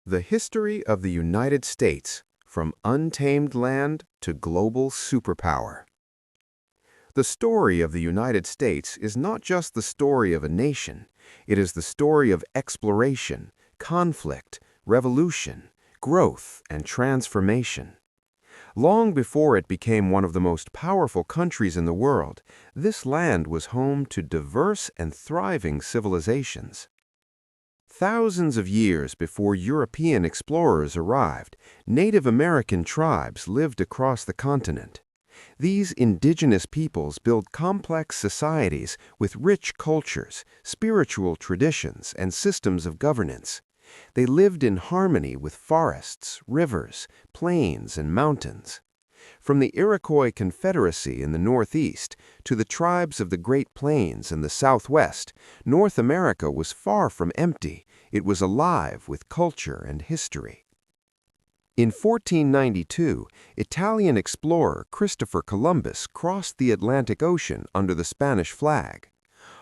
The History of the United States, from Untamed Land to Global Superpower. The story of the United States is not just the story of a nation, it is the story of exploration, conflict, revolution, growth, and transformation. Long before it became one of the most powerful countries in the world, this land was home to diverse and thriving civilizations. Thousands of years before European explorers arrived, Native American tribes lived across the continent. These indigenous peoples built complex societies with rich cultures, spiritual traditions, and systems of governance. They lived in harmony with forests, rivers, plains, and mountains. From the Iroquois Confederacy in the Northeast to the tribes of the Great Plains in the Southwest, North America was far from empty. It was alive with culture and history. In 1492, Italian explorer Christopher Columbus crossed the Atlantic Ocean under the Spanish flag.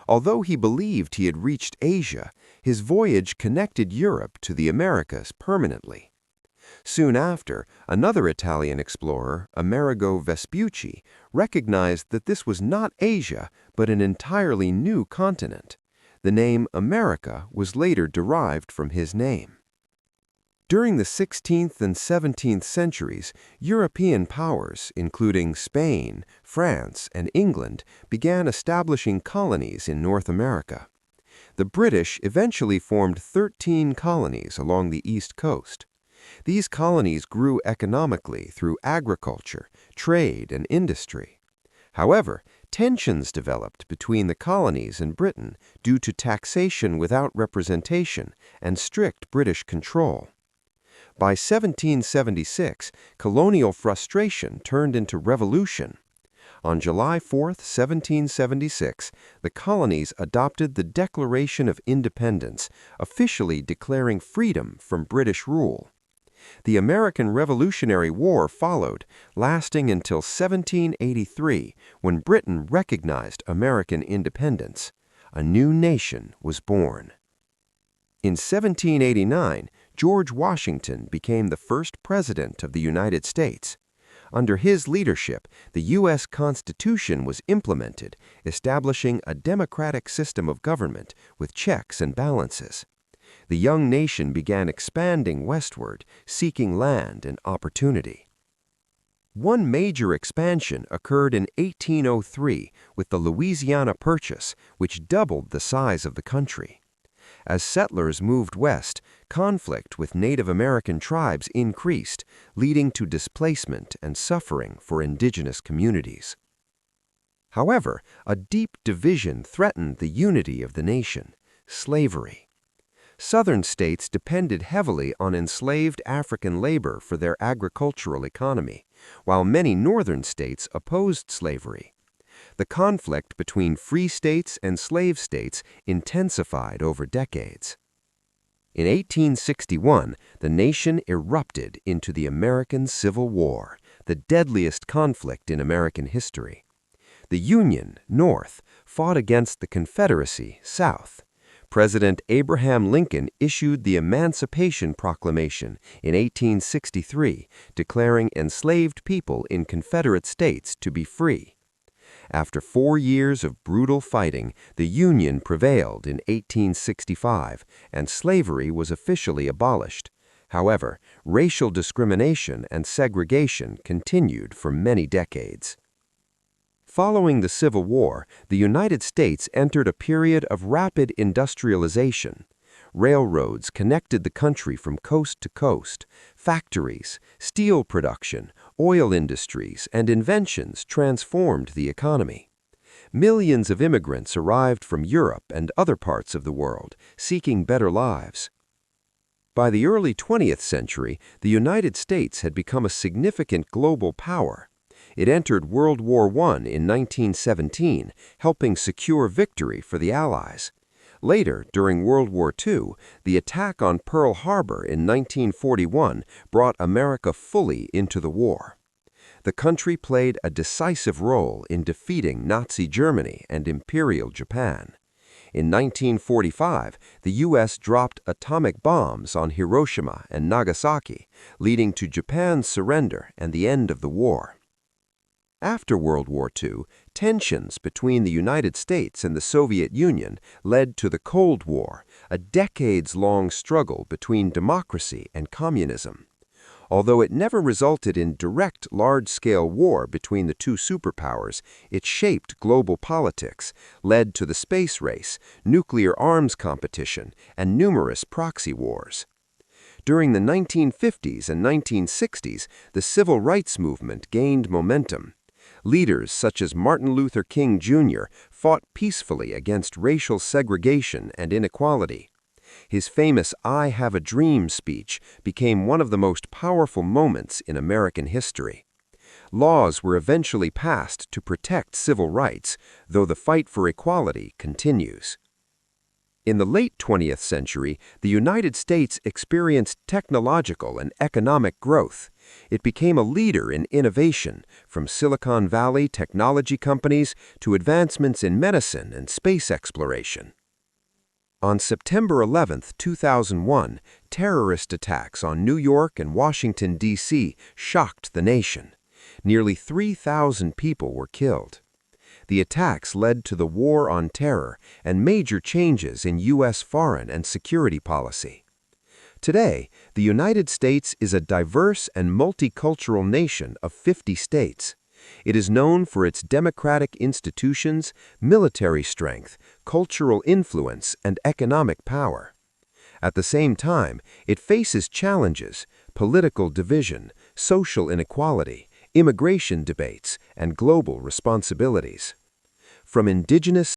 Although he believed he had reached Asia, his voyage connected Europe to the Americas permanently. Soon after, another Italian explorer, Amerigo Vespucci, recognized that this was not Asia, but an entirely new continent. The name America was later derived from his name. During the 16th and 17th centuries, European powers, including Spain, France, and England, began establishing colonies in North America. The British eventually formed 13 colonies along the East Coast. These colonies grew economically through agriculture, trade, and industry. However, tensions developed between the colonies and Britain due to taxation without representation and strict British control. By 1776, colonial frustration turned into revolution. On July 4, 1776, the colonies adopted the Declaration of Independence, officially declaring freedom from British rule. The American Revolutionary War followed, lasting until 1783, when Britain recognized American independence. A new nation was born. In 1789, George Washington became the first president of the United States. Under his leadership, the U.S. Constitution was implemented, establishing a democratic system of government with checks and balances. The young nation began expanding westward, seeking land and opportunity. One major expansion occurred in 1803 with the Louisiana Purchase, which doubled the size of the country. As settlers moved west, conflict with Native American tribes increased, leading to displacement and suffering for indigenous communities. However, a deep division threatened the unity of the nation: slavery. Southern states depended heavily on enslaved African labor for their agricultural economy, while many northern states opposed slavery. The conflict between free states and slave states intensified over decades. In 1861, the nation erupted into the American Civil War, the deadliest conflict in American history. The Union, North, fought against the Confederacy, South. President Abraham Lincoln issued the Emancipation Proclamation in 1863, declaring enslaved people in Confederate states to be free. After 4 years of brutal fighting, the Union prevailed in 1865, and slavery was officially abolished. However, racial discrimination and segregation continued for many decades. Following the Civil War, the United States entered a period of rapid industrialization. Railroads connected the country from coast to coast. Factories, steel production, oil industries, and inventions transformed the economy. Millions of immigrants arrived from Europe and other parts of the world, seeking better lives. By the early 20th century, the United States had become a significant global power. It entered World War I in 1917, helping secure victory for the Allies. Later, during World War II, the attack on Pearl Harbor in 1941 brought America fully into the war. The country played a decisive role in defeating Nazi Germany and Imperial Japan. In 1945, the U.S. dropped atomic bombs on Hiroshima and Nagasaki, leading to Japan's surrender and the end of the war. After World War II, tensions between the United States and the Soviet Union led to the Cold War, a decades-long struggle between democracy and communism. Although it never resulted in direct large-scale war between the two superpowers, it shaped global politics, led to the space race, nuclear arms competition, and numerous proxy wars. During the 1950s and 1960s, the civil rights movement gained momentum. Leaders such as Martin Luther King Jr. fought peacefully against racial segregation and inequality. His famous "I Have a Dream" speech became one of the most powerful moments in American history. Laws were eventually passed to protect civil rights, though the fight for equality continues. In the late 20th century, the United States experienced technological and economic growth. It became a leader in innovation, from Silicon Valley technology companies to advancements in medicine and space exploration. On September 11, 2001, terrorist attacks on New York and Washington, D.C. shocked the nation. Nearly 3,000 people were killed. The attacks led to the War on Terror and major changes in U.S. foreign and security policy. Today, the United States is a diverse and multicultural nation of 50 states. It is known for its democratic institutions, military strength, cultural influence, and economic power. At the same time, it faces challenges: political division, social inequality, immigration debates, and global responsibilities. From indigenous